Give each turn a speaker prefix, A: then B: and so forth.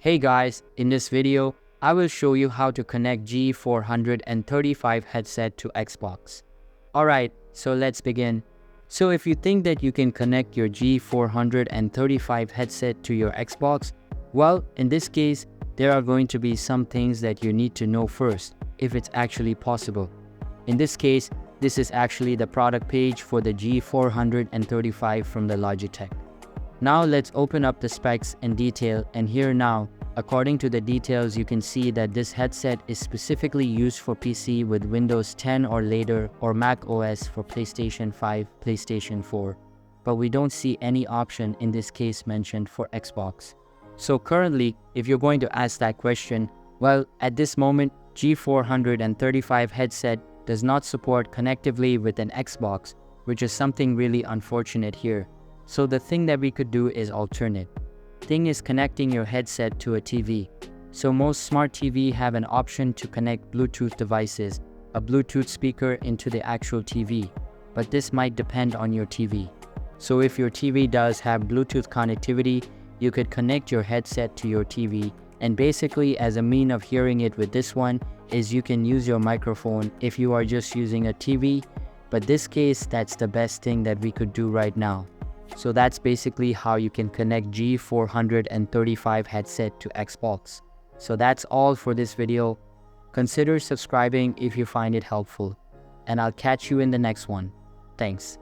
A: Hey guys, in this video, I will show you how to connect G435 headset to Xbox. Alright, so let's begin. So if you think that you can connect your G435 headset to your Xbox, well, in this case, there are going to be some things that you need to know first, if it's actually possible. In this case, this is actually the product page for the G435 from the Logitech. Now let's open up the specs in detail, and here now, according to the details, you can see that this headset is specifically used for PC with Windows 10 or later, or Mac OS for PlayStation 5, PlayStation 4. But we don't see any option in this case mentioned for Xbox. So currently, if you're going to ask that question, well, at this moment, G435 headset does not support connectively with an Xbox, which is something really unfortunate here. So the thing that we could do is alternate. Thing is connecting your headset to a TV. So most smart TV have an option to connect Bluetooth devices, a Bluetooth speaker into the actual TV. But this might depend on your TV. So if your TV does have Bluetooth connectivity, you could connect your headset to your TV, and basically as a mean of hearing it with this one is you can use your microphone if you are just using a TV. But this case, that's the best thing that we could do right now. So that's basically how you can connect G435 headset to Xbox. So that's all for this video. Consider subscribing if you find it helpful. And I'll catch you in the next one. Thanks.